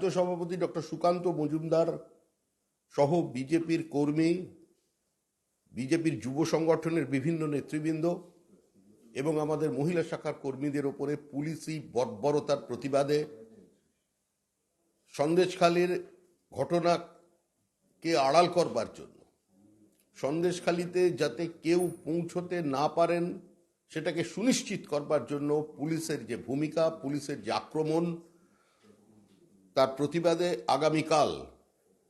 রাজ্য সভাপতি ডক্টর সুকান্ত মজুমদার সহ বিজেপির কর্মী, বিজেপির যুব সংগঠনের বিভিন্ন নেতৃবৃন্দ এবং আমাদের মহিলা শাখার কর্মীদের ওপরে পুলিশি বর্বরতার প্রতিবাদে সন্দেশখালীর ঘটনাকে আড়াল করবার জন্য, সন্দেশখালীতে যাতে কেউ পৌঁছতে না পারেন সেটাকে সুনিশ্চিত করবার জন্য পুলিশের যে ভূমিকা, পুলিশের যে আক্রমণ, তার প্রতিবাদে আগামীকাল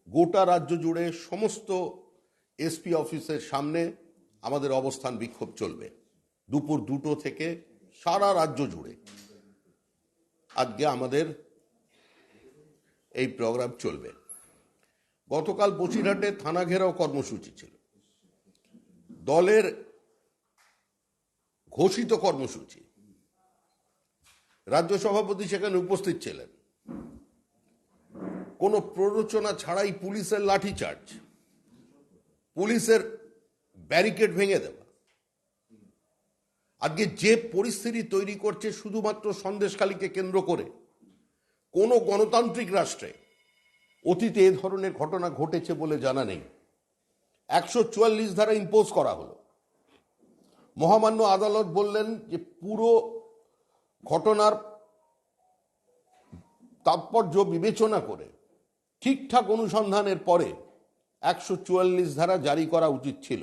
গোটা রাজ্য জুড়ে সমস্ত এসপি অফিসের সামনে আমাদের অবস্থান বিক্ষোভ চলবে। দুপুর 2টো থেকে সারা রাজ্য জুড়ে আজকে আমাদের এই প্রোগ্রাম চলবে। গতকাল বসিরহাটে থানা ঘেরাও কর্মসূচি ছিল, দলের ঘোষিত কর্মসূচি। রাজ্য সভাপতি সেখানে উপস্থিত ছিলেন। কোনো প্ররোচনা ছাড়াই পুলিশের লাঠিচার্জ, পুলিশের ব্যারিকেড ভেঙে দেওয়া। আজকে যে পরিস্থিতি তৈরি করছে শুধুমাত্র সন্দেশখালীকে কেন্দ্র করে, কোনো গণতান্ত্রিক রাষ্ট্রে অতীতে এ ধরনের ঘটনা ঘটেছে বলে জানা নেই। 144 ধারা ইম্পোজ করা হলো। মহামান্য আদালত বললেন যে পুরো ঘটনার তাৎপর্য বিবেচনা করে ঠিকঠাক অনুসন্ধানের পরে 144 ধারা জারি করা উচিত ছিল।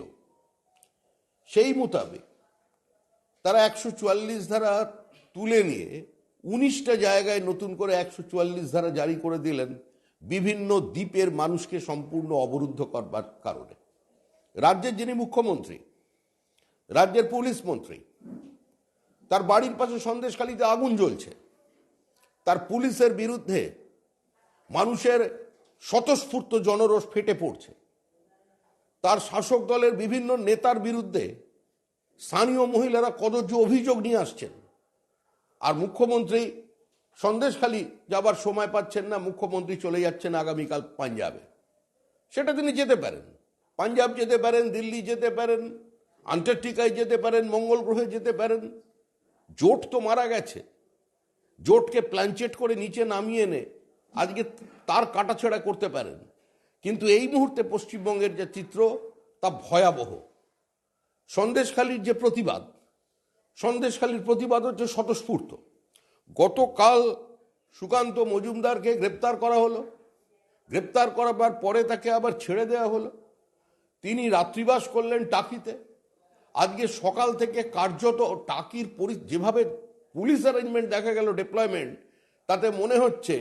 সেই মোতাবেক তারা 144 ধারা তুলে নিয়ে 19টা জায়গায় নতুন করে 144 ধারা জারি করে দিলেন, বিভিন্ন দ্বীপের মানুষকে সম্পূর্ণ অবরুদ্ধ করবার কারণে। রাজ্যের যিনি মুখ্যমন্ত্রী, রাজ্যের পুলিশ মন্ত্রী, তার বাড়ির পাশে সন্দেশখালীতে আগুন জ্বলছে, তার পুলিশের বিরুদ্ধে মানুষের স্বতঃস্ফূর্ত জনরোষ ফেটে পড়ছে, তার শাসক দলের বিভিন্ন নেতার বিরুদ্ধে স্থানীয় মহিলারা কদর্য অভিযোগ নিয়ে আসছেন, আর মুখ্যমন্ত্রী সন্দেশখালী যাবার সময় পাচ্ছেন না। মুখ্যমন্ত্রী চলে যাচ্ছেন আগামীকাল পাঞ্জাবে। সেটা তিনি যেতে পারেন, পাঞ্জাব যেতে পারেন, দিল্লি যেতে পারেন, আন্টার্কটিকায় যেতে পারেন, মঙ্গল গ্রহে যেতে পারেন। জোট তো মারা গেছে। জোটকে প্ল্যানচেট করে নিচে নামিয়ে এনে আজকে তার কাটাছেড়া করতে পারেন, কিন্তু এই মুহূর্তে পশ্চিমবঙ্গের যে চিত্র তা ভয়াবহ। সন্দেশখালীর যে প্রতিবাদ, সন্দেশখালীর প্রতিবাদ হচ্ছে স্বতঃস্ফূর্ত। গতকাল সুকান্ত মজুমদারকে গ্রেপ্তার করা হলো, গ্রেপ্তার করাবার পরে তাকে আবার ছেড়ে দেওয়া হলো। তিনি রাত্রিবাস করলেন টাকিতে। আজকে সকাল থেকে কার্যত টাকির যেভাবে পুলিশ অ্যারেঞ্জমেন্ট দেখা গেল, ডিপ্লয়মেন্ট, তাতে মনে হচ্ছে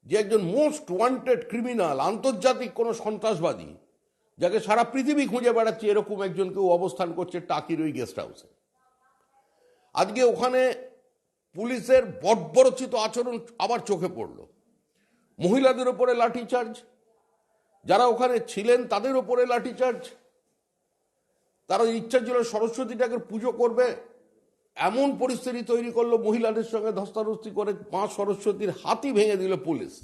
যে একজন মোস্ট ওয়ান্টেড ক্রিমিনাল, আন্তর্জাতিক কোনো সন্ত্রাসবাদী যাকে সারা পৃথিবী খুঁজে বেড়াচ্ছে, এরকম একজন কেউ অবস্থান করছে টাকির ওই গেস্ট হাউসে। আজকে ওখানে পুলিশের বর্বরোচিত আচরণ আবার চোখে পড়ল। মহিলাদের ওপরে লাঠিচার্জ, যারা ওখানে ছিলেন তাদের ওপরে লাঠিচার্জ। তারা ইচ্ছা ছিল সরস্বতীটাকে পুজো করবে, এমন পরিস্থিতি তৈরি করলো, মহিলাদের সঙ্গে ধস্তাধস্তি করে মা সরস্বতীর হাতই ভেঙে দিল পুলিশ।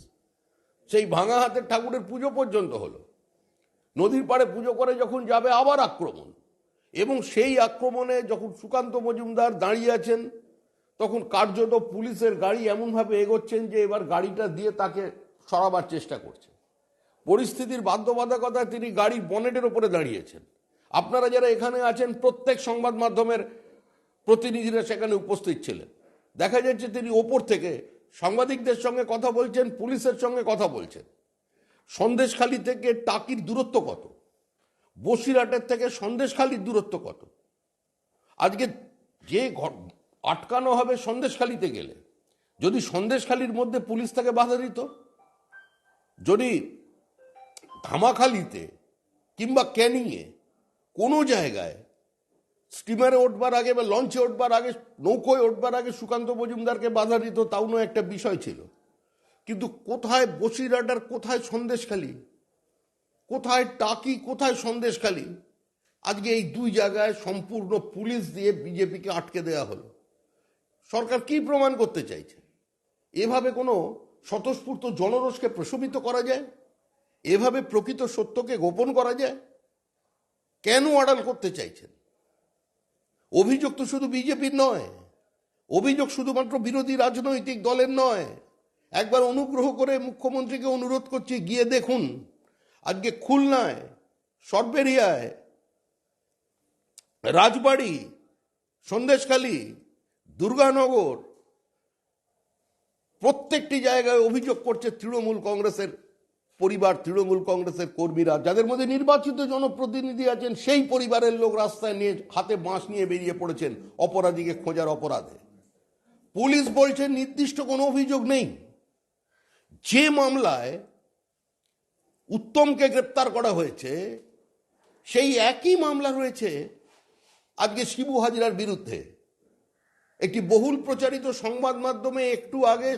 সেই ভাঙা হাতের ঠাকুরের পুজো পর্যন্ত হলো। নদীর পাড়ে পুজো করে যখন যাবে আবার আক্রমণ, এবং সেই আক্রমণে যখন সুকান্ত মজুমদার দাঁড়িয়ে আছেন তখন কার্যত পুলিশের গাড়ি এমনভাবে এগোচ্ছেন যে এবার গাড়িটা দিয়ে তাকে সরাবার চেষ্টা করছে। পরিস্থিতির বাধ্যবাধকতায় তিনি গাড়ির বনেটের ওপরে দাঁড়িয়েছেন। আপনারা যারা এখানে আছেন প্রত্যেক সংবাদ মাধ্যমের প্রতিনিধিরা সেখানে উপস্থিত ছিলেন। দেখা যাচ্ছে তিনি ওপর থেকে সাংবাদিকদের সঙ্গে কথা বলছেন, পুলিশের সঙ্গে কথা বলছেন। সন্দেশখালী থেকে টাকির দূরত্ব কত, বসিরহাটের থেকে সন্দেশখালীর দূরত্ব কত? আজকে যে আটকানো হবে সন্দেশখালীতে গেলে, যদি সন্দেশখালীর মধ্যে পুলিশ তাকে বাধা দিত, যদি ধামাখালীতে কিংবা ক্যানিংয়ে কোনো জায়গায় স্টিমারে উঠবার আগে বা লঞ্চে উঠবার আগে, নৌকোয় উঠবার আগে সুকান্ত মজুমদারকে বাধা দিত, তাও নয় একটা বিষয় ছিল। কিন্তু কোথায় বসিরহাট আর কোথায় সন্দেশখালী, কোথায় টাকি, কোথায় সন্দেশখালী? আজকে এই দুই জায়গায় সম্পূর্ণ পুলিশ দিয়ে বিজেপিকে আটকে দেওয়া হলো। সরকার কি প্রমাণ করতে চাইছে? এভাবে কোনো স্বতঃস্ফূর্ত জনরোষকে প্রশমিত করা যায়? এভাবে প্রকৃত সত্যকে গোপন করা যায়? কেন আড়াল করতে চাইছেন? অভিযোগ তো শুধু বিজেপির নয়, অভিযোগ শুধুমাত্র বিরোধী রাজনৈতিক দলের নয়, একবার অনুগ্রহ করে মুখ্যমন্ত্রীকে অনুরোধ করছি, গিয়ে দেখুন আজকে খুলনায়, সরবেরিয়ায়, রাজবাড়ি, সন্দেশখালী, দুর্গানগর, প্রত্যেকটি জায়গায় অভিযোগ করছে তৃণমূল কংগ্রেসের পরিবার, তৃণমূল কংগ্রেসের কর্মীরা, যাদের মধ্যে নির্বাচিত জনপ্রতিনিধি আছেন, সেই পরিবারের লোক রাস্তায় নিয়ে হাতে বাঁশ নিয়ে বেরিয়ে পড়েছেন অপরাধীকে খোঁজার অপরাধে। পুলিশ বলছে নির্দিষ্ট কোনো অভিযোগ নেই। যে মামলায় উত্তমকে গ্রেপ্তার করা হয়েছে, সেই একই মামলা রয়েছে আজকে শিবু হাজরার বিরুদ্ধে। একটি বহুল প্রচারিত সংবাদ মাধ্যমে একটু আগে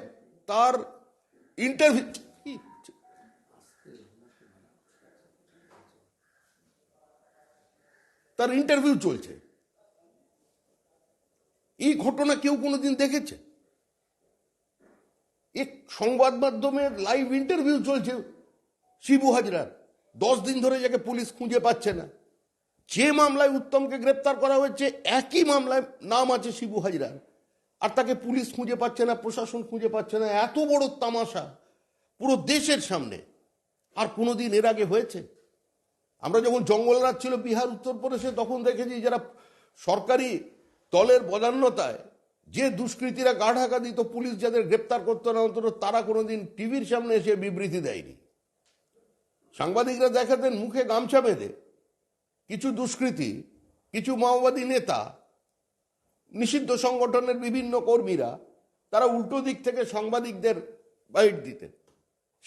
তার ইন্টারভিউ চলছে। এই ঘটনা কেউ কোনোদিন দেখেছে? এক সংবাদ মাধ্যমের লাইভ ইন্টারভিউ চলছে শিবু হাজরার, 10 দিন ধরে যাকে পুলিশ খুঁজে পাচ্ছে না। যে মামলায় উত্তমকে গ্রেপ্তার করা হয়েছে, একই মামলায় নাম আছে শিবু হাজরার, আর তাকে পুলিশ খুঁজে পাচ্ছে না, প্রশাসন খুঁজে পাচ্ছে না। এত বড় তামাশা পুরো দেশের সামনে আর কোনোদিন এর আগে হয়েছে? আমরা যখন জঙ্গলরাজ ছিল বিহার, উত্তরপ্রদেশে, তখন দেখেছি যারা সরকারি দলের বদান্যতায় যে দুষ্কৃতীরা গা ঢাকা দিত, পুলিশ যাদের গ্রেপ্তার করতো না, অন্তত তারা কোনোদিন টিভির সামনে এসে বিবৃতি দেয়নি। সাংবাদিকরা দেখাতেন মুখে গামছা বেঁধে কিছু দুষ্কৃতী, কিছু মাওবাদী নেতা, নিষিদ্ধ সংগঠনের বিভিন্ন কর্মীরা, তারা উল্টো দিক থেকে সাংবাদিকদের বাইট দিতেন,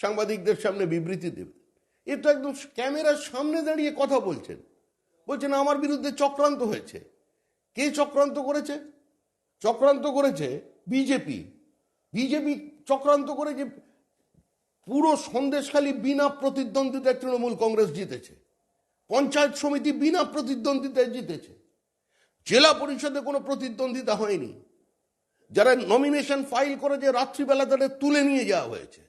সাংবাদিকদের সামনে বিবৃতি দেবেন। এ তো একদম ক্যামেরার সামনে দাঁড়িয়ে কথা বলছেন, বলছেন আমার বিরুদ্ধে চক্রান্ত হয়েছে। কে চক্রান্ত করেছে? চক্রান্ত করেছে বিজেপি। বিজেপি চক্রান্ত করে যে পুরো সন্দেশখালী বিনা প্রতিদ্বন্দ্বিতায় তৃণমূল কংগ্রেস জিতেছে, পঞ্চায়েত সমিতি বিনা প্রতিদ্বন্দ্বিতায় জিতেছে, জেলা পরিষদে কোনো প্রতিদ্বন্দ্বিতা হয়নি। যারা নমিনেশন ফাইল করে যে রাত্রিবেলা তাদের তুলে নিয়ে যাওয়া হয়েছে,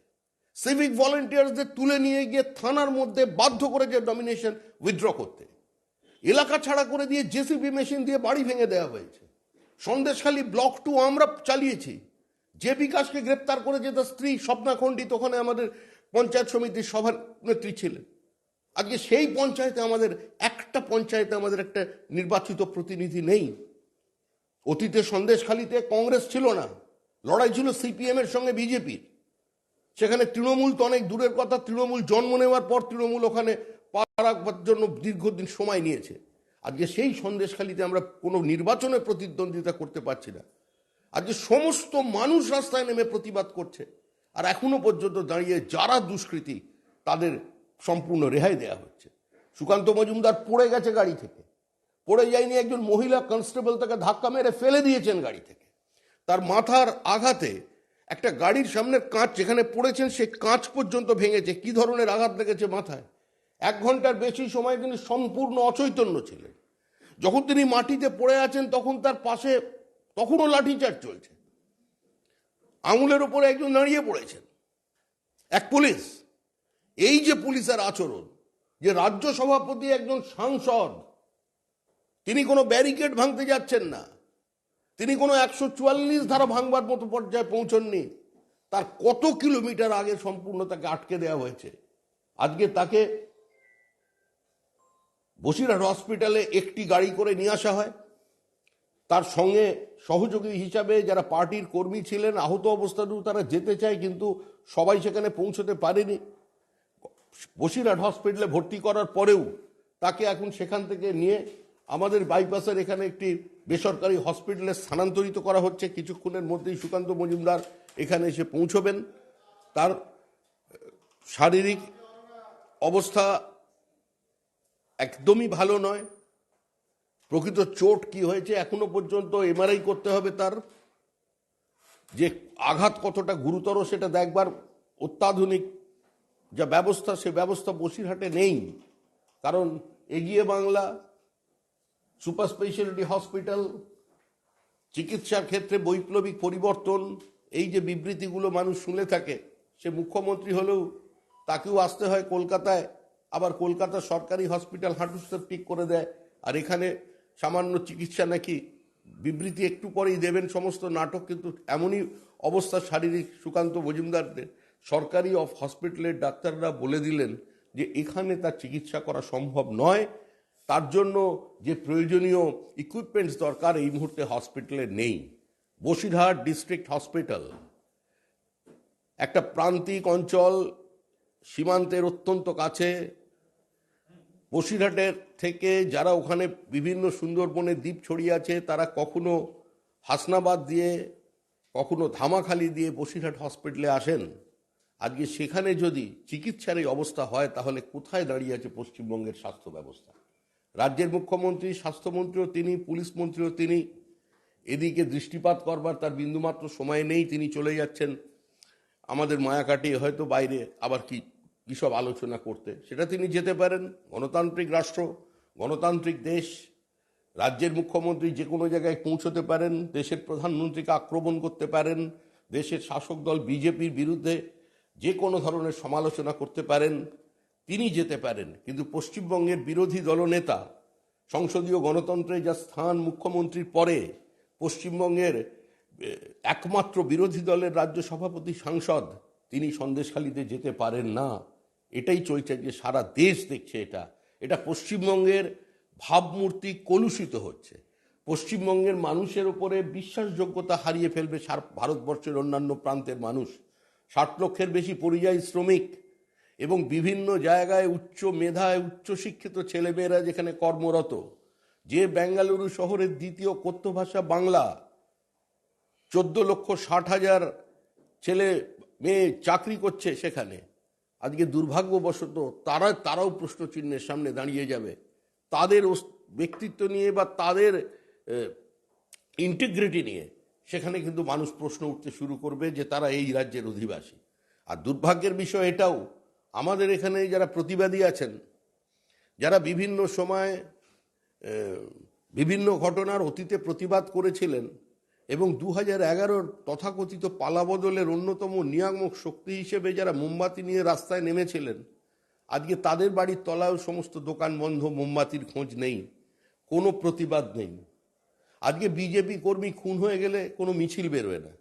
সিভিক ভলেন্টিয়ার্সদের তুলে নিয়ে গিয়ে থানার মধ্যে বাধ্য করে যে নমিনেশন উইথড্র করতে, এলাকা ছাড়া করে দিয়ে জেসিবি মেশিন দিয়ে বাড়ি ভেঙে দেওয়া হয়েছে। সন্দেশখালী ব্লক 2 আমরা চালিয়েছি। যে বিকাশকে গ্রেপ্তার করে যে তার স্ত্রী স্বপ্না খণ্ডিত, ওখানে আমাদের পঞ্চায়েত সমিতির সভার নেত্রী ছিলেন। আজকে সেই পঞ্চায়েতে আমাদের একটা নির্বাচিত প্রতিনিধি নেই। অতীতে সন্দেশখালীতে কংগ্রেস ছিল না, লড়াই ছিল সিপিএম এর সঙ্গে বিজেপির। সেখানে তৃণমূল তো অনেক দূরের কথা, তৃণমূল জন্ম নেওয়ার পর তৃণমূল ওখানে পা রাখবার জন্য দীর্ঘদিন সময় নিয়েছে। আজকে সেই সন্দেশখালীতে আমরা কোনো নির্বাচনে প্রতিদ্বন্দ্বিতা করতে পারছি না। আজকে সমস্ত মানুষ রাস্তায় নেমে প্রতিবাদ করছে, আর এখনো পর্যন্ত দাঁড়িয়ে যারা দুষ্কৃতী তাদের সম্পূর্ণ রেহাই দেওয়া হচ্ছে। সুকান্ত মজুমদার পড়ে গেছে গাড়ি থেকে, পড়ে যায়নি, একজন মহিলা কনস্টেবল তাকে ধাক্কা মেরে ফেলে দিয়েছেন গাড়ি থেকে। তার মাথার আঘাতে একটা গাড়ির সামনের কাঁচ যেখানে পড়েছেন সেই কাঁচ পর্যন্ত ভেঙেছে। কি ধরনের আঘাত লেগেছে মাথায়! 1 ঘন্টার বেশি সময় তিনি সম্পূর্ণ অচৈতন্য ছিলেন। যখন তিনি মাটিতে পড়ে আছেন তখন তার পাশে তখনও লাঠিচার্জ চলছে, আঙুলের ওপরে একজন দাঁড়িয়ে পড়েছেন, এক পুলিশ। এই যে পুলিশের আচরণ, যে রাজ্য সভাপতি একজন সাংসদ, তিনি কোনো ব্যারিকেড ভাঙতে যাচ্ছেন না, তিনি কোনো 144 ধারা ভাঙবার মতো পর্যায়ে পৌঁছননি, তার কত কিলোমিটার আগে সম্পূর্ণ তাকে আটকে দেওয়া হয়েছে। আজকে তাকে বসিরহাট হসপিটালে একটি গাড়ি করে নিয়ে আসা হয়, তার সঙ্গে সহযোগী হিসাবে যারা পার্টির কর্মী ছিলেন, আহত অবস্থাতেও তারা যেতে চায়, কিন্তু সবাই সেখানে পৌঁছতে পারেনি। বসিরহাট হসপিটালে ভর্তি করার পরেও তাকে এখন সেখান থেকে নিয়ে আমাদের বাইপাসের এখানে একটি বেসরকারি হসপিটালে স্থানান্তরিত করা হচ্ছে। কিছুক্ষণের মধ্যেই সুকান্ত মজুমদার এখানে এসে পৌঁছবেন। তার শারীরিক অবস্থা একদমই ভালো নয়। প্রকৃত চোট কি হয়েছে এখনো পর্যন্ত এমআরআই করতে হবে, তার যে আঘাত কতটা গুরুতর সেটা দেখবার অত্যাধুনিক যা ব্যবস্থা, সে ব্যবস্থা বসিরহাটে নেই। কারণ এগিয়ে বাংলা, সুপার স্পেশালিটি হসপিটাল, চিকিৎসার ক্ষেত্রে বৈপ্লবিক পরিবর্তন, এই যে বিবৃতিগুলো মানুষ শুনে থাকে, সে মুখ্যমন্ত্রী হলেও তাকেও আসতে হয় কলকাতায়, আবার কলকাতার সরকারি হসপিটাল হাঁটুস্থ ঠিক করে দেয়, আর এখানে সামান্য চিকিৎসা নাকি বিবৃতি একটু পরেই দেবেন, সমস্ত নাটক, কিন্তু এমনই অবস্থা শারীরিক সুকান্ত মজুমদারদের, সরকারি হসপিটালের ডাক্তাররা বলে দিলেন যে এখানে তার চিকিৎসা করা সম্ভব নয়, তার জন্য যে প্রয়োজনীয় ইকুইপমেন্টস দরকার এই মুহূর্তে হসপিটালে নেই। বসিরহাট ডিস্ট্রিক্ট হসপিটাল একটা প্রান্তিক অঞ্চল, সীমান্তের অত্যন্ত কাছে। বসিরহাটের থেকে যারা ওখানে বিভিন্ন সুন্দরবনের দ্বীপ ছড়িয়ে আছে, তারা কখনো হাসনাবাদ দিয়ে, কখনো ধামাখালি দিয়ে বসিরহাট হসপিটালে আসেন। আজকে সেখানে যদি চিকিৎসার এই অবস্থা হয়, তাহলে কোথায় দাঁড়িয়ে আছে পশ্চিমবঙ্গের স্বাস্থ্য ব্যবস্থা? রাজ্যের মুখ্যমন্ত্রী, স্বাস্থ্যমন্ত্রীও তিনি, পুলিশ মন্ত্রীও তিনি, এদিকে দৃষ্টিপাত করবার তার বিন্দুমাত্র সময় নেই। তিনি চলে যাচ্ছেন আমাদের মায়া কাটিয়ে হয়তো বাইরে আবার কি সব আলোচনা করতে। সেটা তিনি যেতে পারেন, গণতান্ত্রিক রাষ্ট্র, গণতান্ত্রিক দেশ। রাজ্যের মুখ্যমন্ত্রী যে কোনো জায়গায় পৌঁছতে পারেন, দেশের প্রধানমন্ত্রীকে আক্রমণ করতে পারেন, দেশের শাসক দল বিজেপির বিরুদ্ধে যে কোনো ধরনের সমালোচনা করতে পারেন, তিনি যেতে পারেন। কিন্তু পশ্চিমবঙ্গের বিরোধী দলনেতা, সংসদীয় গণতন্ত্রে যা স্থান মুখ্যমন্ত্রীর পরে, পশ্চিমবঙ্গের একমাত্র বিরোধী দলের রাজ্য সভাপতি, সাংসদ, তিনি সন্দেশখালিতে যেতে পারেন না। এটাই চলছে, যে সারা দেশ দেখছে এটা পশ্চিমবঙ্গের ভাবমূর্তি কলুষিত হচ্ছে। পশ্চিমবঙ্গের মানুষের উপরে বিশ্বাসযোগ্যতা হারিয়ে ফেলবে ভারতবর্ষের অন্যান্য প্রান্তের মানুষ। 60 লক্ষের বেশি পরিযায়ী শ্রমিক এবং বিভিন্ন জায়গায় উচ্চ মেধায় উচ্চশিক্ষিত ছেলেমেয়েরা যেখানে কর্মরত, যে বেঙ্গালুরু শহরের দ্বিতীয় কথ্য ভাষা বাংলা, 14,60,000 ছেলে মেয়ে চাকরি করছে সেখানে, আজকে দুর্ভাগ্যবশত তারাও প্রশ্নচিহ্নের সামনে দাঁড়িয়ে যাবে। তাদের ব্যক্তিত্ব নিয়ে বা তাদের ইন্টিগ্রিটি নিয়ে সেখানে কিন্তু মানুষ প্রশ্ন উঠতে শুরু করবে যে তারা এই রাজ্যের অধিবাসী। আর দুর্ভাগ্যের বিষয় এটাও, আমাদের এখানে যারা প্রতিবাদী আছেন, যারা বিভিন্ন সময় বিভিন্ন ঘটনার অতীতে প্রতিবাদ করেছিলেন এবং 2011-র তথাকথিত পালাবদলের অন্যতম নিয়ামক শক্তি হিসেবে যারা মোমবাতি নিয়ে রাস্তায় নেমেছিলেন, আজকে তাদের বাড়ির তলায়ও সমস্ত দোকান বন্ধ, মোমবাতির খোঁজ নেই, কোনো প্রতিবাদ নেই। আজকে বিজেপি কর্মী খুন হয়ে গেলে কোনো মিছিল বেরোয় না।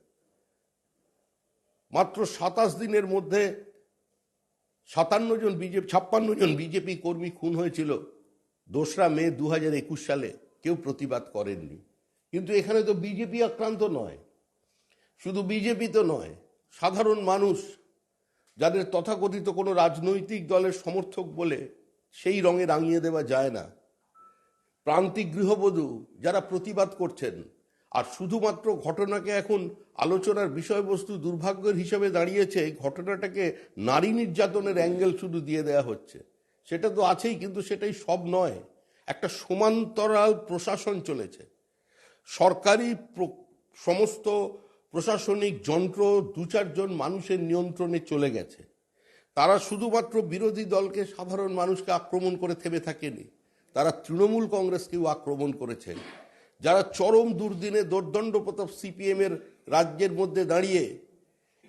মাত্র 27 দিনের মধ্যে 56 জন বিজেপি কর্মী খুন হয়েছিল 2রা মে 2021 সালে, কেউ প্রতিবাদ করেননি। কিন্তু এখানে তো বিজেপি আক্রান্ত নয়, শুধু বিজেপি তো নয়, সাধারণ মানুষ যাদের তথাকথিত কোনো রাজনৈতিক দলের সমর্থক বলে সেই রঙে রাঙিয়ে দেওয়া যায় না, প্রান্তিক গৃহবধূ যারা প্রতিবাদ করছেন। আর শুধুমাত্র ঘটনাকে এখন আলোচনার বিষয়বস্তু দুর্ভাগ্যের হিসাবে দাঁড়িয়েছে, ঘটনাটাকে নারী নির্যাতনের অ্যাঙ্গেল শুধু দিয়ে দেয়া হচ্ছে। সেটা তো আছেই, কিন্তু সেটাই সব নয়। একটা সমান্তরাল প্রশাসন চলেছে, সরকারি সমস্ত প্রশাসনিক যন্ত্র 2-4 জন মানুষের নিয়ন্ত্রণে চলে গেছে। তারা শুধুমাত্র বিরোধী দলকে, সাধারণ মানুষকে আক্রমণ করে থেমে থাকেনি, তারা তৃণমূল কংগ্রেসকেও আক্রমণ করেছে। যারা চরম দুর্দিনে দোর্দণ্ড প্রতাপ সিপিএমের রাজ্যের মধ্যে দাঁড়িয়ে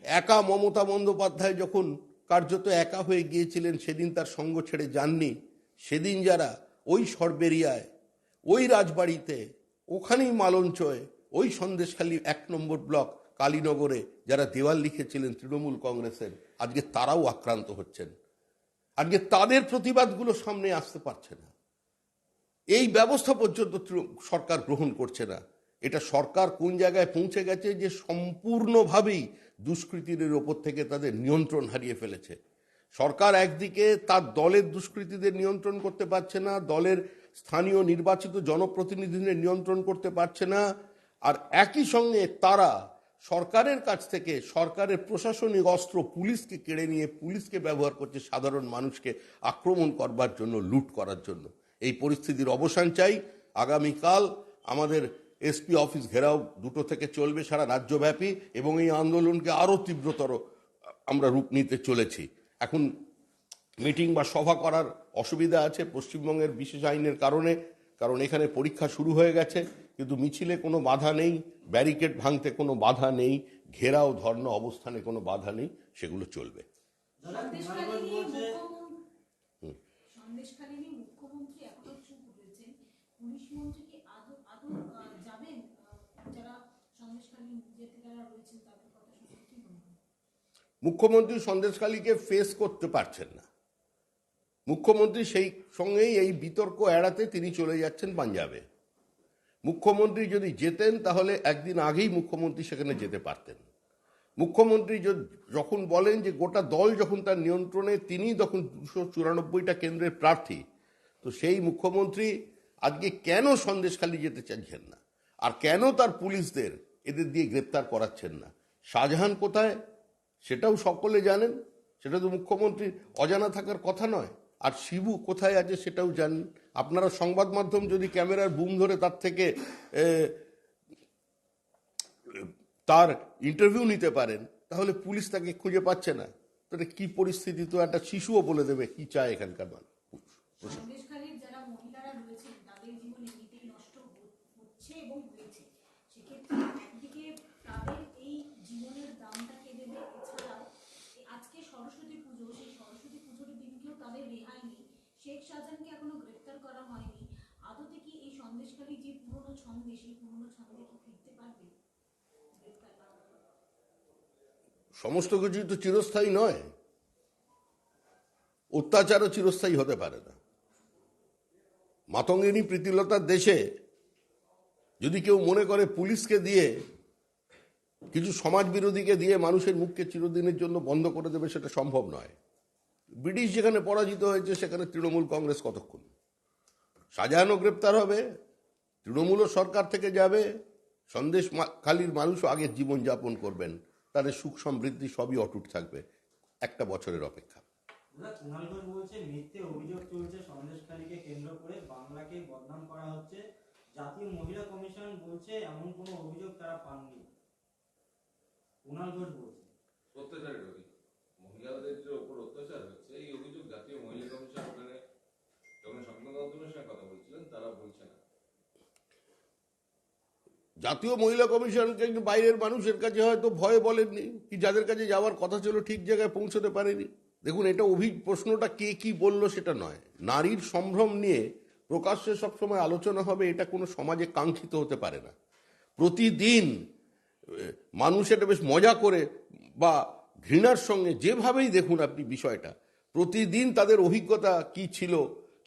একা, মমতা বন্দ্যোপাধ্যায় যখন কার্যত একা হয়ে গিয়েছিলেন, সেদিন তার সঙ্গ ছেড়ে যাননি। সেদিন যারা ওই সরবেরিয়ায়, ওই রাজবাড়িতে, ওখানেই মালঞ্চয়, ওই সন্দেশখালী 1 নম্বর ব্লক কালীনগরে যারা দেওয়াল লিখেছিলেন তৃণমূল কংগ্রেসের, আজকে তারাও আক্রান্ত হচ্ছেন। আজকে তাদের প্রতিবাদগুলো সামনে আসতে পারছে না। এই ব্যবস্থা পর্যন্ত সরকার গ্রহণ করছে না। এটা সরকার কোন জায়গায় পৌঁছে গেছে যে সম্পূর্ণভাবেই দুষ্কৃতীদের ওপর থেকে তাদের নিয়ন্ত্রণ হারিয়ে ফেলেছে। সরকার একদিকে তার দলের দুষ্কৃতীদের নিয়ন্ত্রণ করতে পারছে না, দলের স্থানীয় নির্বাচিত জনপ্রতিনিধিদের নিয়ন্ত্রণ করতে পারছে না, আর একই সঙ্গে তারা সরকারের কাছ থেকে সরকারের প্রশাসনিক অস্ত্র পুলিশকে কেড়ে নিয়ে পুলিশকে ব্যবহার করছে সাধারণ মানুষকে আক্রমণ করবার জন্য, লুট করার জন্য। এই পরিস্থিতির অবসান চাই। আগামীকাল আমাদের এসপি অফিস ঘেরাও 2টো থেকে চলবে সারা রাজ্যব্যাপী, এবং এই আন্দোলনকে আরও তীব্রতর আমরা রূপ নিতে চলেছি। এখন মিটিং বা সভা করার অসুবিধা আছে পশ্চিমবঙ্গের বিশেষ আইনের কারণে, কারণ এখানে পরীক্ষা শুরু হয়ে গেছে, কিন্তু মিছিলে কোনো বাধা নেই, ব্যারিকেড ভাঙতে কোনো বাধা নেই, ঘেরাও ধর্ণা অবস্থানে কোনো বাধা নেই, সেগুলো চলবে। সন্দেশখালী নিয়ে মুখ্যমন্ত্রী এখনো চুপ রয়েছেন, পুলিশ মন্ত্রী কি আদৌ যাবেন মুখ্যমন্ত্রী সন্দেশখালীকে ফেস করতে পারছেন না। মুখ্যমন্ত্রী সেই সঙ্গেই এই বিতর্ক এড়াতে তিনি চলে যাচ্ছেন পাঞ্জাবে। মুখ্যমন্ত্রী যদি যেতেন তাহলে একদিন আগেই মুখ্যমন্ত্রী সেখানে যেতে পারতেন। মুখ্যমন্ত্রী যখন বলেন যে গোটা দল যখন তার নিয়ন্ত্রণে, তিনি তখন 294টা কেন্দ্রের প্রার্থী, তো সেই মুখ্যমন্ত্রী আজকে কেন সন্দেশখালী যেতে চাইছেন না, আর কেন তার পুলিশদের এদের দিয়ে গ্রেপ্তার করাচ্ছেন না? শাহজাহান কোথায় সেটাও সকলে জানেন, সেটা তো মুখ্যমন্ত্রীর অজানা থাকার কথা নয়। আর শিবু কোথায় আছে সেটাও জানেন। আপনারা সংবাদ মাধ্যম যদি ক্যামেরার বুম ধরে তার থেকে তার ইন্টারভিউ নিতে পারেন, তাহলে পুলিশ তাকে খুঁজে পাচ্ছে না। তাহলে কি পরিস্থিতি, তো একটা শিশুও বলে দেবে কি চায় এখানকার মানুষ। শেখ শাহজাহানকে এখনো গ্রেফতার করা হয়নি। আদতে কি এই সন্দেশখালী যে পুরনো ছন্দে, সেই পুরনো ছন্দে কি ফিরতে পারবে? সমস্ত কিছুই তো চিরস্থায়ী নয়, অত্যাচারও চিরস্থায়ী হতে পারে না। মাতঙ্গিনী প্রীতিলতার দেশে যদি কেউ মনে করে পুলিশকে দিয়ে, কিছু সমাজ বিরোধীকে দিয়ে মানুষের মুখকে চিরদিনের জন্য বন্ধ করে দেবে, সেটা সম্ভব নয়। ব্রিটিশ যেখানে পরাজিত হয়েছে সেখানে তৃণমূল কংগ্রেস কতক্ষণ? শাহজাহানও গ্রেপ্তার হবে, তৃণমূলও সরকার থেকে যাবে, সন্দেশখালীর মানুষও আগে জীবনযাপন করবেন, তাদের সুখ সমৃদ্ধি সবই অটুট থাকবে। একটা বছরের অপেক্ষা। কুণাল ঘোষ বলছে মিথ্যে অভিযোগ চলছে সন্দেশখালীকে কেন্দ্র করে, বাংলাকে বদনাম করা হচ্ছে। জাতীয় মহিলা কমিশন বলছে এমন কোনো অভিযোগ তারা পাননি। কুণাল ঘোষ বলছে অত্যাচারের অভিযোগ, মহিলাদের উপর অত্যাচার হচ্ছে, এই অভিযোগ জাতীয় মহিলা কমিশন ওখানে যখন সংবাদ মাধ্যমের সঙ্গে কথা বলছিলেন তারা বলছে না। জাতীয় মহিলা কমিশনকে বাইরের মানুষের কাছে হয়তো ভয়ে বলেননি, কি যাদের কাছে যাওয়ার কথা ছিল ঠিক জায়গায় পৌঁছতে পারেনি। দেখুন, এটা প্রশ্নটা কে কি বলল সেটা নয়, নারীর সম্ভ্রম নিয়ে প্রকাশ্যে সবসময় আলোচনা হবে, এটা কোনো সমাজে কাঙ্ক্ষিত হতে পারে না। প্রতিদিন মানুষ এটা বেশ মজা করে বা ঘৃণার সঙ্গে যেভাবেই দেখুন আপনি বিষয়টা, প্রতিদিন তাদের অভিজ্ঞতা কি ছিল,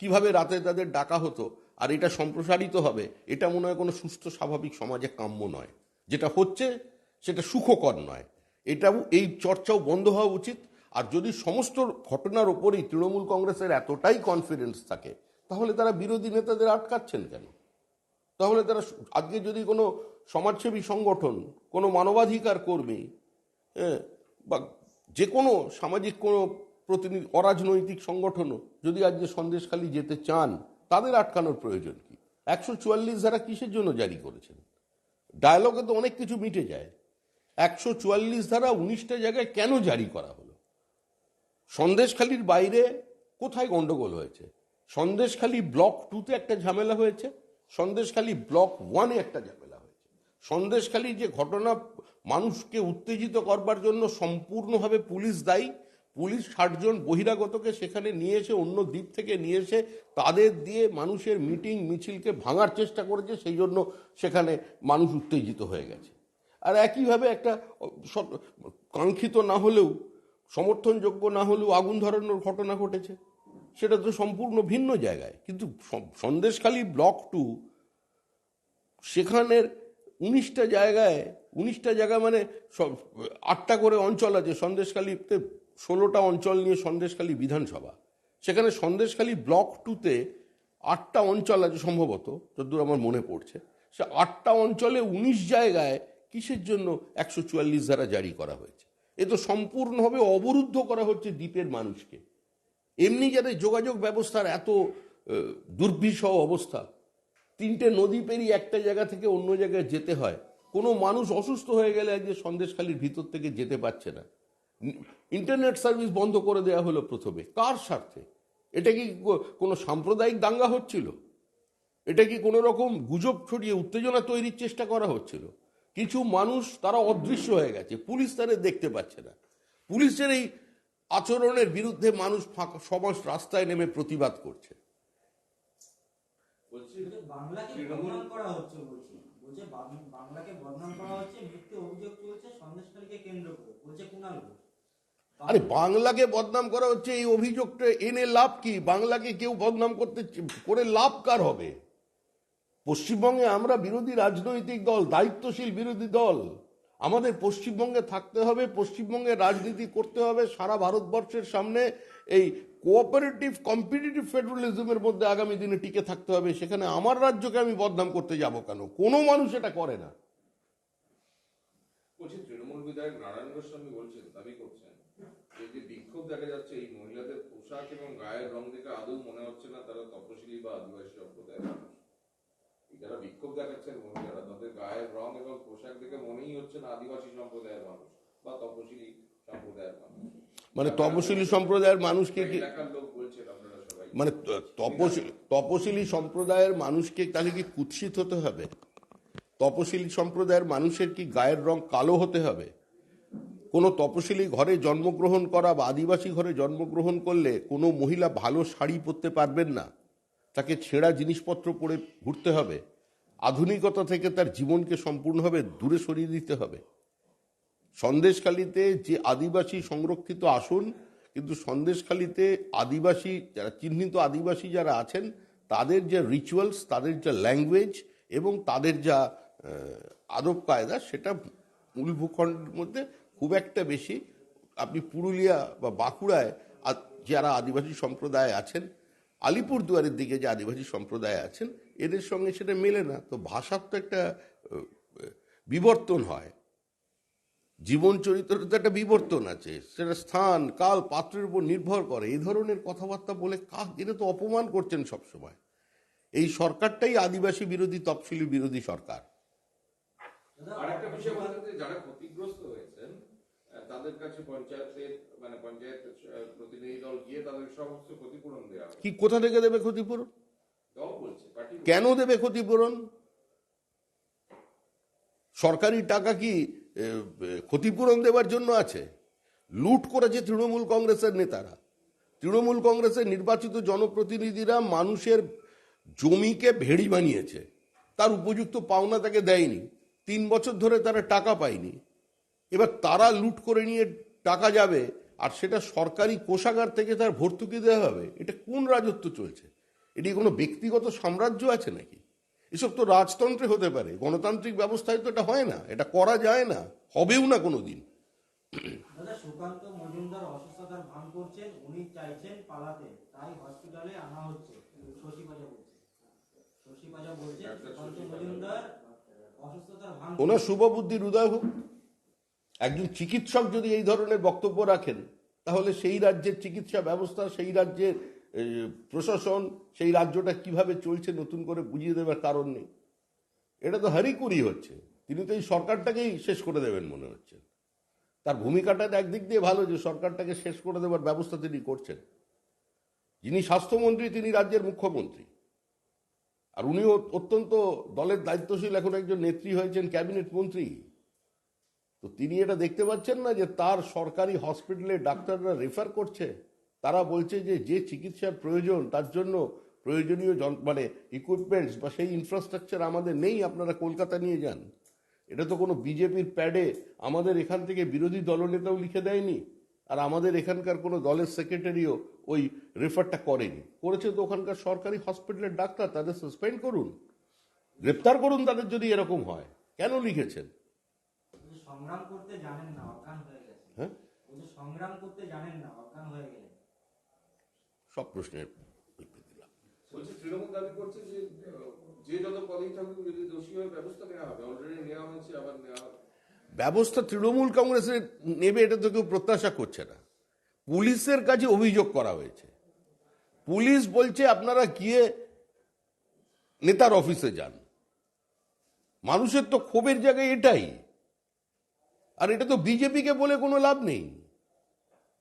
কিভাবে রাতে তাদের ডাকা হতো, আর এটা সম্প্রসারিত হবে, এটা মনে হয় কোনো সুস্থ স্বাভাবিক সমাজে কাম্য নয়। যেটা হচ্ছে সেটা সুখকর নয়, এটাও এই চর্চাও বন্ধ হওয়া উচিত। আর যদি সমস্ত ঘটনার ওপরেই তৃণমূল কংগ্রেসের এতটাই কনফিডেন্স থাকে, তাহলে তারা বিরোধী নেতাদের আটকাচ্ছেন কেন? তাহলে তারা আজকে যদি কোনো সমাজসেবী সংগঠন, কোনো মানবাধিকার কর্মী, বা যে কোনো সামাজিক কোনো প্রতিনিধি, অরাজনৈতিক সংগঠনও যদি আজকে সন্দেশখালী যেতে চান, তাদের আটকানোর প্রয়োজন কি? 144 ধারা কিসের জন্য জারি করেছেন? ডায়ালগে তো অনেক কিছু মিটে যায়। 144 ধারা 19টা জায়গায় কেন জারি করা হলো? সন্দেশখালীর বাইরে কোথায় গন্ডগোল হয়েছে? সন্দেশখালী ব্লক 2-তে একটা ঝামেলা হয়েছে, সন্দেশখালী ব্লক 1-এ একটা ঝামেলা হয়েছে। সন্দেশখালীর যে ঘটনা, মানুষকে উত্তেজিত করবার জন্য সম্পূর্ণভাবে পুলিশ দায়ী। পুলিশ 60 জন বহিরাগতকে সেখানে নিয়ে এসে, অন্য দ্বীপ থেকে নিয়ে এসে তাদের দিয়ে মানুষের মিটিং মিছিলকে ভাঙার চেষ্টা করেছে, সেই জন্য সেখানে মানুষ উত্তেজিত হয়ে গেছে। আর একইভাবে একটা কাঙ্ক্ষিত না হলেও, সমর্থনযোগ্য না হলেও আগুন ধরানোর ঘটনা ঘটেছে, সেটা তো সম্পূর্ণ ভিন্ন জায়গায়। কিন্তু সন্দেশখালী ব্লক 2, সেখানের 19টা জায়গা মানে 8টা করে অঞ্চল আছে। সন্দেশখালীতে 16টা অঞ্চল নিয়ে সন্দেশখালী বিধানসভা, সেখানে সন্দেশখালী ব্লক 2-তে 8টা অঞ্চল আছে সম্ভবত, যতদূর আমার মনে পড়ছে। সে 8টা অঞ্চলে 19 জায়গায় কিসের জন্য 144 ধারা জারি করা হয়েছে? এ তো সম্পূর্ণভাবে অবরুদ্ধ করা হচ্ছে দ্বীপের মানুষকে। এমনি যাদের যোগাযোগ ব্যবস্থার এত দুর্বিষহ অবস্থা, 3টে নদী পেরিয়ে একটা জায়গা থেকে অন্য জায়গায় যেতে হয়, কোনো মানুষ অসুস্থ হয়ে গেলে আজকে সন্দেশখালীর ভিতর থেকে যেতে পারছে না। ইন্টারনেট সার্ভিস বন্ধ করে দেওয়া হলো প্রথমে, কার স্বার্থে? এটা কি কোনো সাম্প্রদায়িক দাঙ্গা হচ্ছিল? এটা কি কোনো রকম গুজব ছড়িয়ে উত্তেজনা তৈরির চেষ্টা করা হচ্ছিল? কিছু মানুষ তারা অদৃশ্য হয়ে গেছে, পুলিশ তাদের দেখতে পাচ্ছে না। পুলিশের এই আচরণের বিরুদ্ধে মানুষ সমাজ রাস্তায় নেমে প্রতিবাদ করছে। বাংলাকে বদনাম করা হচ্ছে বলছি। বলছে বাংলাকে বদনাম করা হচ্ছে, মিথ্যে অভিযোগ চলছে সন্দেশখালীকে কেন্দ্র করে, বলছে কুণাল ঘোষ। আরে বাংলাকে বদনাম করা হচ্ছে, এই অভিযোগটা এনে লাভ কি? বাংলাকে কেউ বদনাম করে লাভ কার হবে? পশ্চিমবঙ্গে আমরা বিরোধী রাজনৈতিক দল, দায়িত্বশীল বিরোধী দল। আমাদের পশ্চিমবঙ্গে থাকতে হবে, পশ্চিমবঙ্গে রাজনীতি করতে হবে, সারা ভারতবর্ষের সামনে এই কোঅপারেটিভ কম্পিটিটিভ ফেডারেলিজমের মধ্যে আগামী দিনে টিকে থাকতে হবে। সেখানে আমার রাজ্যকে আমি বদনাম করতে যাব কেন? কোনো মানুষ এটা করে না। বলছি তৃণমূল বিধায়ক নারায়ণ গোস্বামী বলছেন, দাবি করছেন যে বিক্ষোভ দেখা যাচ্ছে এই মহিলাদের পোশাক এবং গায়ের রং দেখে আদৌ মনে হচ্ছে না তারা তপশিলি বা আদিবাসী সম্প্রদায়ের মানুষ। যারা বিক্ষোভ দেখাচ্ছেন মহিলারা, তাদের গায়ের রং এবং পোশাক দেখে মনেই হচ্ছে না আদিবাসী সম্প্রদায়ের মানুষ বা তপশিলি সম্প্রদায়ের মানুষ। মানে তপশিলি সম্প্রদায়ের মানুষকে কি এলাকার লোক বলছেন আপনারা সবাই, মানে তপশিলি সম্প্রদায়ের মানুষকে তাহলে কি কুৎসিত হতে হবে? তপশিলি সম্প্রদায়ের মানুষের কি গায়ের রং কালো হতে হবে? কোনো তপশিলি ঘরে জন্মগ্রহণ করা বা আদিবাসী ঘরে জন্মগ্রহণ করলে কোনো মহিলা ভালো শাড়ি পরতে পারবেন না, তাকে ছেঁড়া জিনিসপত্র পরে ঘুরতে হবে, আধুনিকতা থেকে তার জীবনকে সম্পূর্ণভাবে দূরে সরিয়ে দিতে হবে। সন্দেশখালীতে যে আদিবাসী সংরক্ষিত আসন, কিন্তু সন্দেশখালীতে আদিবাসী যারা চিহ্নিত আদিবাসী যারা আছেন, তাদের যে রিচুয়ালস, তাদের যা ল্যাঙ্গুয়েজ এবং তাদের যা আদব কায়দা, সেটা মূল ভূখণ্ডের মধ্যে খুব একটা বেশি। আপনি পুরুলিয়া বা বাঁকুড়ায় যারা আদিবাসী সম্প্রদায় আছেন, আলিপুরদুয়ারের দিকে যে আদিবাসী সম্প্রদায় আছেন, এদের সঙ্গে সেটা মেলে না। তো ভাষার তো একটা বিবর্তন হয়, জীবন চরিত্রের তো একটা বিবর্তন আছে, সেটা স্থান কাল পাত্রের উপর নির্ভর করে। এই ধরনের কথাবার্তা বলে এটা তো অপমান করছেন সবসময়। এই সরকারটাই আদিবাসী বিরোধী, তফসিলি বিরোধী সরকার। আরেকটা বিষয় বলতে যে যারা ক্ষতিগ্রস্ত হয়েছেন তাদের কাছে পঞ্চায়েত প্রতিনিধি দল গিয়ে তাদের সমস্ত ক্ষতিপূরণ দেওয়া হবে। কি কোথা থেকে দেবে ক্ষতিপূরণ? দল বলছে, পার্টি কেন দেবে ক্ষতিপূরণ? সরকারি টাকা কি ক্ষতিপূরণ দেওয়ার জন্য আছে? লুট করেছে তৃণমূল কংগ্রেসের নেতারা। তৃণমূল কংগ্রেসের নির্বাচিত জনপ্রতিনিধিরা মানুষের জমিকে ভেড়ি বানিয়েছে, তার উপযুক্ত পাওনা তাকে দেয়নি, 3 বছর ধরে তারা টাকা পায়নি। এবার তারা লুট করে নিয়ে টাকা যাবে, আর সেটা সরকারি কোষাগার থেকে তার ভর্তুকি দেওয়া হবে। এটা কোন রাজত্ব চলছে? এটি কোনো ব্যক্তিগত সাম্রাজ্য আছে নাকি? এসব তো রাজতন্ত্রে হতে পারে, গণতান্ত্রিক ব্যবস্থায় তো এটা হয় না, এটা করা যায় না, হবেও না কোনোদিন। দাদা, সুকান্ত মজুমদার অসুস্থতার ভান করছেন, উনি চাইছেন পালাতে, তাই হসপিটালে আনা হচ্ছে। শশী পাজা বলছেন সুকান্ত মজুমদার অসুস্থতার ভান। ওনার শুভবুদ্ধির উদয় হোক। একজন চিকিৎসক যদি এই ধরনের বক্তব্য রাখেন, তাহলে সেই রাজ্যের চিকিৎসা ব্যবস্থা, সেই রাজ্যের প্রশাসন, সেই রাজ্যটা কিভাবে চলছে নতুন করে বুঝিয়ে দেবার কারণ নেই। এটা তো হারিকুরি হচ্ছে। তিনি তো এই সরকারটাকেই শেষ করে দেবেন মনে হচ্ছে। তার ভূমিকাটা একদিক দিয়ে ভালো, যে সরকারটাকে শেষ করে দেবার ব্যবস্থা তিনি করছেন। যিনি স্বাস্থ্যমন্ত্রী, তিনি রাজ্যের মুখ্যমন্ত্রী, আর উনিও অত্যন্ত দলের দায়িত্বশীল এখন একজন নেত্রী হয়েছেন, ক্যাবিনেট মন্ত্রী। তো তিনি এটা দেখতে পাচ্ছেন না যে তার সরকারি হসপিটালে ডাক্তাররা রেফার করছে, তারা বলছে যে যে চিকিৎসার প্রয়োজন তার জন্য প্রয়োজনীয় মানে ইকুইপমেন্টস বা সেই ইনফ্রাস্ট্রাকচার আমাদের নেই, আপনারা কলকাতা নিয়ে যান। এটা তো কোনো বিজেপির প্যাডে আমাদের এখান থেকে বিরোধী দলনেতাও লিখে দেয়নি, আর আমাদের এখানকার কোনো দলের সেক্রেটারিও ওই রেফারটা করেনি। করেছে তো ওখানকার সরকারি হসপিটালের ডাক্তার। তাদের সাসপেন্ড করুন, গ্রেপ্তার করুন তাদের যদি এরকম হয়। কেন লিখেছেন? সংগ্রাম করতে জানেন না, অজ্ঞান হয়ে গেছে। হ্যাঁ, সংগ্রাম করতে জানেন না, অজ্ঞান হয়ে গেলেন। সব প্রশ্নের বলছে তৃণমূল দাবি করছে যে যে যত পদেই থাকুক যদি দোষী হয়ে ব্যবস্থা নেওয়া হবে, অলরেডি নেওয়া হয়েছে, আবার নেওয়া হবে। ব্যবস্থা তৃণমূল কংগ্রেসের নেবে এটা তো কেউ প্রত্যাশা করছে না। পুলিশের কাছে অভিযোগ করা হয়েছে, পুলিশ বলছে আপনারা গিয়ে নেতার অফিসে যান। মানুষের তো ক্ষোভের জায়গায় এটাই। আর এটা তো বিজেপিকে বলে কোনো লাভ নেই।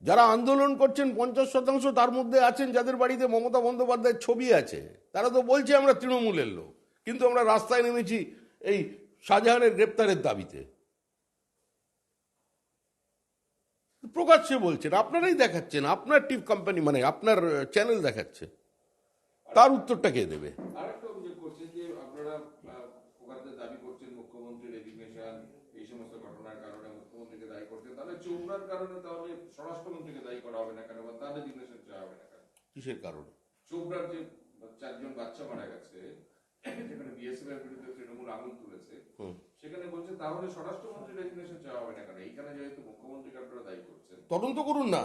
যারা আন্দোলন করছেন 50% তার মধ্যে আছেন যাদের বাড়িতে মমতা বন্দ্যোপাধ্যায়ের ছবি আছে। তারা তো বলছে আমরা তৃণমূলের লোক, কিন্তু আমরা রাস্তায় নেমেছি এই শাহজাহানের গ্রেপ্তারের দাবিতে। প্রকাশ্যে বলছেন, আপনারাই দেখাচ্ছেন, আপনার টিভ কোম্পানি মানে আপনার চ্যানেল দেখাচ্ছে, তার উত্তরটা কে দেবে? আরেকটা অভিযোগ করছেন যে আপনারা ওখানে দাবি করছেন ঘটনার কারণে তাহলে স্বরাষ্ট্রমন্ত্রীকে দায়ী করা হবে না কেন, বা তার রেজিগনেশন চাওয়া হবে না কেন? কিসের কারণে? চোপড়ার যে 4 জন বাচ্চা মারা গেছে, যেখানে বিএসএফ এর বিরুদ্ধে তৃণমূল আঙুল তুলেছে, সেখানে বলছে তাহলে স্বরাষ্ট্রমন্ত্রীর রেজিগনেশন চাওয়া হবে না কেন? এইখানে যেহেতু মুখ্যমন্ত্রীকে আপনারা দায়ী করছেন, তদন্ত করুন না,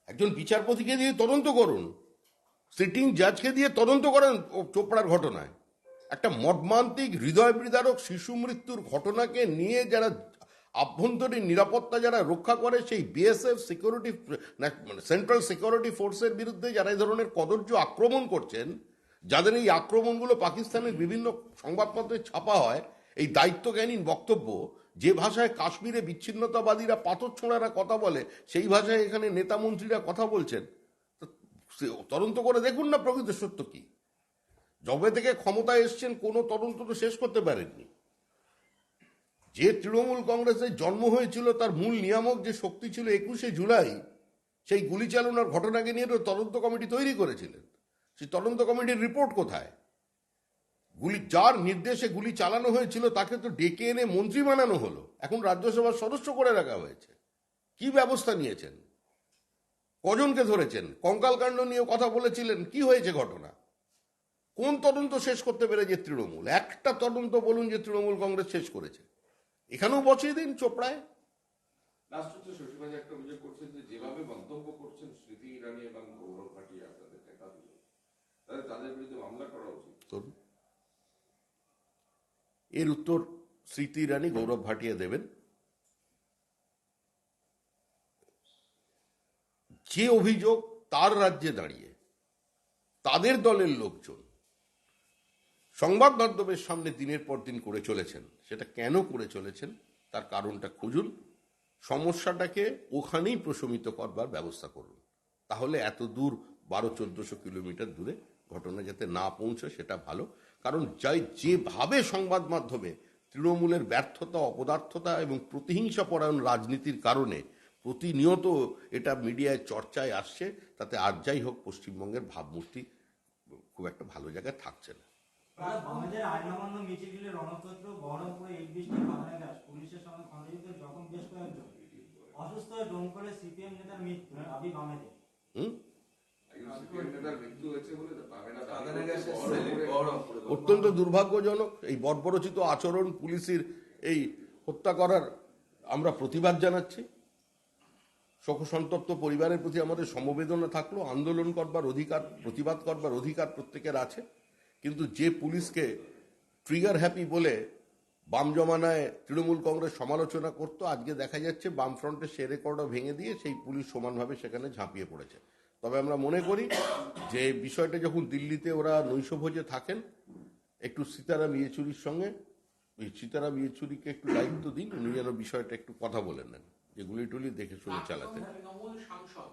একজন বিচারপতিকে দিয়ে তদন্ত করুন, সিটিং জাজকে দিয়ে তদন্ত করেন চোপড়ার ঘটনায়। একটা মর্মান্তিক হৃদয় বিদারক শিশু মৃত্যুর ঘটনাকে নিয়ে যারা আভ্যন্তরীণ নিরাপত্তা যারা রক্ষা করে, সেই বিএসএফ সিকিউরিটি সেন্ট্রাল সিকিউরিটি ফোর্সের বিরুদ্ধে যারা এই ধরনের কদর্য আক্রমণ করছেন, যাদের এই আক্রমণগুলো পাকিস্তানের বিভিন্ন সংবাদপত্রে ছাপা হয়, এই দায়িত্বজ্ঞানীন বক্তব্য, যে ভাষায় কাশ্মীরে বিচ্ছিন্নতাবাদীরা পাথর ছোঁড়ারা কথা বলে, সেই ভাষায় এখানে নেতা মন্ত্রীরা কথা বলছেন। তদন্ত করে দেখুন না প্রকৃত সত্য কি। যবে থেকে ক্ষমতায় এসছেন কোনো তদন্ত তো শেষ করতে পারেননি। যে তৃণমূল কংগ্রেসের জন্ম হয়েছিল তার মূল নিয়ামক যে শক্তি ছিল 21শে জুলাই, সেই গুলি চালানোর ঘটনাকে নিয়ে তো তদন্ত কমিটি তৈরি করেছিলেন। সেই তদন্ত কমিটির রিপোর্ট কোথায়? যার নির্দেশে গুলি চালানো হয়েছিল তাকে তো ডেকে এনে মন্ত্রী বানানো হলো, এখন রাজ্যসভার সদস্য করে রাখা হয়েছে। কি ব্যবস্থা নিয়েছেন? কজনকে ধরেছেন? কঙ্কালকাণ্ড নিয়ে কথা বলেছিলেন, কি হয়েছে ঘটনা? কোন তদন্ত শেষ করতে পেরেছে তৃণমূল? একটা তদন্ত বলুন যে তৃণমূল কংগ্রেস শেষ করেছে। এখানেও বসিয়ে দিন চোপড়ায়। লাস্ট হচ্ছে শশীবাজি একটা অভিযোগ করছেন যে যেভাবে মন্তব্য করছেন স্মৃতি ইরানি এবং গৌরব ভাটিয়া, তাদের টাকা দিল, তাহলে তাদের বিরুদ্ধে মামলা করা উচিত। করুন। এর উত্তর স্মৃতি ইরানি, গৌরব ভাটিয়া দেবেন। যে অভিযোগ তার রাজ্যে দাঁড়িয়ে তাদের দলের লোকজন সংবাদ মাধ্যমের সামনে দিনের পর দিন করে চলেছেন, সেটা কেন করে চলেছেন তার কারণটা খুঁজুন, সমস্যাটাকে ওখানেই প্রশমিত করবার ব্যবস্থা করুন। তাহলে এত দূর 1200-1400 কিলোমিটার দূরে ঘটনা যাতে না পৌঁছয় সেটা ভালো। কারণ যেভাবে সংবাদ মাধ্যমে তৃণমূলের ব্যর্থতা, অপদার্থতা এবং প্রতিহিংসা পরায়ণ রাজনীতির কারণে প্রতিনিয়ত এটা মিডিয়ায় চর্চায় আসছে, তাতে আর যাই হোক পশ্চিমবঙ্গের ভাবমূর্তি খুব একটা ভালো জায়গায় থাকছে না। বামেদের আইনামান্য মিছিলগুলি রণক্ষেত্র, বহরমপুরে ইট বৃষ্টি, কাঁদানে গ্যাস, পুলিশের সঙ্গে খণ্ডযুদ্ধে জখম বেশ কয়েকজন, অসুস্থ হয়ে ডোমকলে সিপিএম নেতার মৃত্যু, দাবি বামেদের। সিপিএম নেতার মৃত্যু হয়েছে বলে অত্যন্ত দুর্ভাগ্যজনক। এই বর্বরচিত আচরণ, পুলিশের এই হত্যা করার আমরা প্রতিবাদ জানাচ্ছি। শোকসন্তপ্ত পরিবারের প্রতি আমাদের সমবেদনা থাকলো। আন্দোলন করবার অধিকার, প্রতিবাদ করবার অধিকার প্রত্যেকের আছে, কিন্তু যে পুলিশকে ট্রিগার হ্যাপি বলে বাম জমানায় তৃণমূল কংগ্রেস সমালোচনা করত, আজকে দেখা যাচ্ছে বামফ্রন্টের সে রেকর্ডও ভেঙে দিয়ে সেই পুলিশ সমানভাবে সেখানে ঝাঁপিয়ে পড়েছে। তবে আমরা মনে করি যে বিষয়টা যখন দিল্লিতে ওরা নৈশভোজে থাকেন, একটু সীতারাম ইয়েচুরির সঙ্গে, ওই সীতারাম ইয়েচুরিকে একটু দায়িত্ব দিন, উনি যেন বিষয়টা একটু কথা বলে নেন, যে গুলি টুলি দেখে শুনে চালাতে। সাংসদ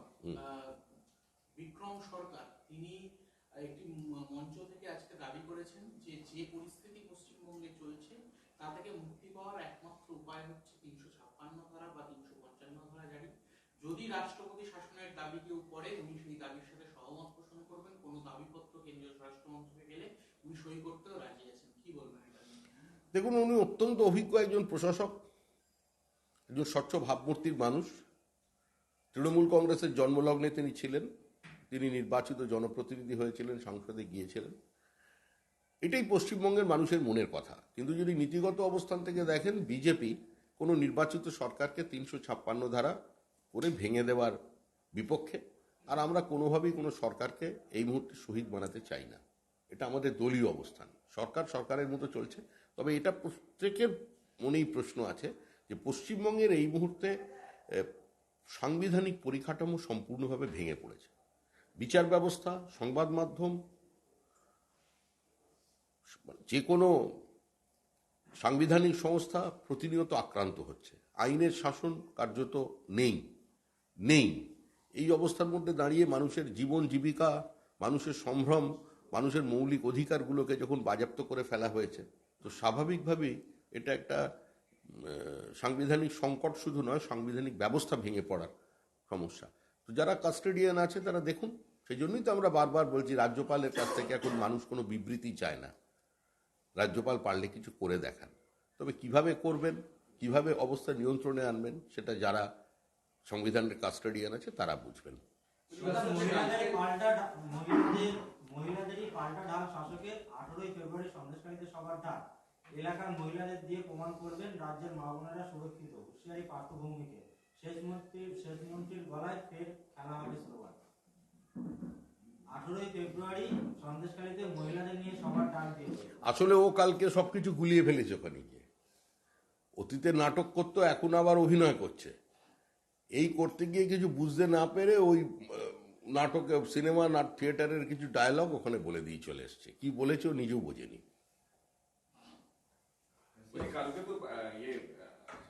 বিক্রম সরকার তিনি একটি মঞ্চ থেকে আজকে দাবি করেছেন যে যে পরিস্থিতি পশ্চিমবঙ্গে চলছে তা থেকে মুক্তি পাওয়ার একমাত্র উপায় হচ্ছে 356 ধারা বা 355 ধারা জারি। যদি রাষ্ট্রপতি শাসনের দাবি কেউ করে, উনি সেই দাবির সাথে সহমত পোষণ করবেন। কোন দাবিপত্র কেন্দ্রীয় স্বরাষ্ট্রমন্ত্রীকে গেলে উনি সই করতেও রাজি আছেন। কি বলবেন এটা নিয়ে? দেখুন, উনি অত্যন্ত অভিজ্ঞ একজন প্রশাসক, একজন স্বচ্ছ ভাবমূর্তির মানুষ। তৃণমূল কংগ্রেসের জন্মলগ্নে তিনি ছিলেন, তিনি নির্বাচিত জনপ্রতিনিধি হয়েছিলেন, সংসদে গিয়েছিলেন। এটাই পশ্চিমবঙ্গের মানুষের মনের কথা। কিন্তু যদি নীতিগত অবস্থান থেকে দেখেন, বিজেপি কোনো নির্বাচিত সরকারকে 356 ধারা করে ভেঙে দেওয়ার বিপক্ষে, আর আমরা কোনোভাবেই কোনো সরকারকে এই মুহূর্তে শহীদ বানাতে চাই না। এটা আমাদের দলীয় অবস্থান। সরকার সরকারের মতো চলছে। তবে এটা প্রত্যেকের মনেই প্রশ্ন আছে যে পশ্চিমবঙ্গের এই মুহূর্তে সাংবিধানিক পরিকাঠামো সম্পূর্ণভাবে ভেঙে পড়েছে। বিচার ব্যবস্থা, সংবাদ মাধ্যম, যে কোনো সাংবিধানিক সংস্থা প্রতিনিয়ত আক্রান্ত হচ্ছে। আইনের শাসন কার্যত নেই। এই অবস্থার মধ্যে দাঁড়িয়ে মানুষের জীবন জীবিকা, মানুষের সম্ভ্রম, মানুষের মৌলিক অধিকারগুলোকে যখন বাজেয়াপ্ত করে ফেলা হয়েছে, তো স্বাভাবিকভাবেই এটা একটা সাংবিধানিক সংকট শুধু নয়, সাংবিধানিক ব্যবস্থা ভেঙে পড়ার সমস্যা। তো যারা কাস্টোডিয়ান আছে তারা দেখুন। সেই জন্যই তো আমরা বারবার বলছি, রাজ্যপালের কাছ থেকে এখন মানুষ কোনো বিবৃতি চায় না। রাজ্যপাল পারলে কিছু করে দেখান। তবে কিভাবে করবেন কিভাবে অবস্থা নিয়ন্ত্রণে আনবেন সেটা যারা সংবিধানের কাস্টোডিয়ান আছে তারা বুঝবেন। মহিলাদেরই পাল্টা ঢাল শাসকের 18ই ফেব্রুয়ারি সন্দেশকারীদের সবার ডাক, এলাকার মহিলাদের দিয়ে প্রমাণ করবেন রাজ্যের মা বোনেরা সুরক্ষিত, হুঁশিয়ারি পার্থভূমিকে, শেষ মন্ত্রীর গলায় ফের খেলা হবে স্লোগান। 18ই ফেব্রুয়ারি সন্দেশকারীদের মহিলাদের নিয়ে সবার ডাক দিয়েছে। আসলে ও কালকে সবকিছু গুলিয়ে ফেলেছে ওখানে গিয়ে। অতীতে নাটক করতো, এখন আবার অভিনয় করছে। এই করতে গিয়ে কিছু বুঝতে না পেরে ওই নাটকে সিনেমা থিয়েটারের কিছু ডায়লগ ওখানে বলে দিয়ে চলে এসছে। কি বলেছে ও নিজেও বোঝেনি। কালকে তো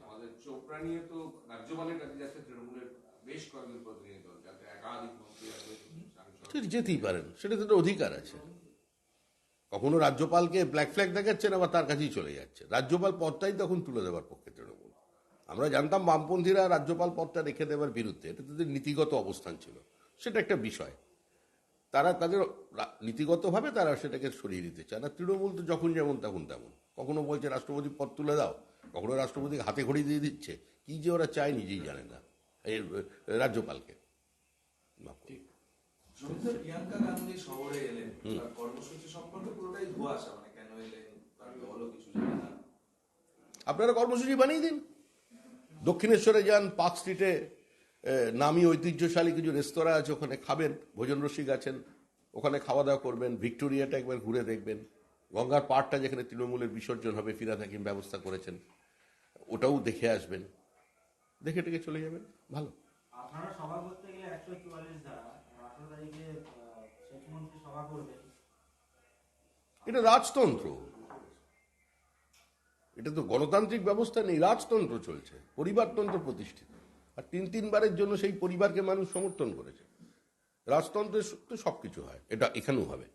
আমাদের চোপড়া নিয়ে তো রাজ্যপালের কাছে যাচ্ছে তৃণমূলের বেশ কয়েকজন প্রতিনিধি দল, যাতে একাধিক মন্ত্রী আছে, সাংসদ। যেতেই পারেন, সেটা তো একটা অধিকার আছে। কখনো রাজ্যপালকে ব্ল্যাক ফ্ল্যাগ দেখাচ্ছেন, আবার তার কাছেই চলে যাচ্ছে। রাজ্যপাল পদটাই তখন তুলে দেওয়ার পক্ষে তৃণমূল। আমরা জানতাম বামপন্থীরা রাজ্যপাল পদটা রেখে দেওয়ার বিরুদ্ধে, এটা তাদের নীতিগত অবস্থান ছিল, সেটা একটা বিষয়। তারা তাদের নীতিগতভাবে তারা সেটাকে সরিয়ে দিতে চায় না। তৃণমূল তো যখন যেমন তখন তেমন, কখনো বলছে রাষ্ট্রপতি পদ তুলে দাও, কখনো রাষ্ট্রপতিকে হাতে খড়ি দিয়ে দিচ্ছে। কি যে ওরা চায় নিজেই জানে না এই রাজ্যপালকে। প্রিয়াঙ্কা গান্ধী শহরে এলেন, তার কর্মসূচি সম্পর্কে পুরোটাই ধোঁয়াশা, মানে কেন এলেন তার দলও কিছু জানে না। আপনারা কর্মসূচি বানিয়ে দিন, দক্ষিণেশ্বরে যান, পার্ক স্ট্রিটে নামি ঐতিহ্যশালী কিছু রেস্তোরাঁ আছে, ওখানে খাবেন, ভোজন রসিক আছেন, ওখানে খাওয়া দাওয়া করবেন। ভিক্টোরিয়াটা একবার ঘুরে দেখবেন, গঙ্গার পাড়টা যেখানে তৃণমূলের বিসর্জন হবে ফিরহাদ হাকিম ব্যবস্থা করেছেন, ওটাও দেখে আসবেন, দেখে টেকে চলে যাবেন। ভালো। আপনারা সভা করতে গেলে 144 ধারা, 18 তারিখে শেষ মন্ত্রী সভা করবেন। এটা রাজতন্ত্র, এটা তো গণতান্ত্রিক ব্যবস্থা নেই, রাজতন্ত্র চলছে, পরিবারতন্ত্র প্রতিষ্ঠিত। আর তিনবারের জন্য সেই পরিবারকে মানুষ সমর্থন করেছে। রাজতন্ত্রে তো সবকিছু হয়, এটা এখানেও হবে।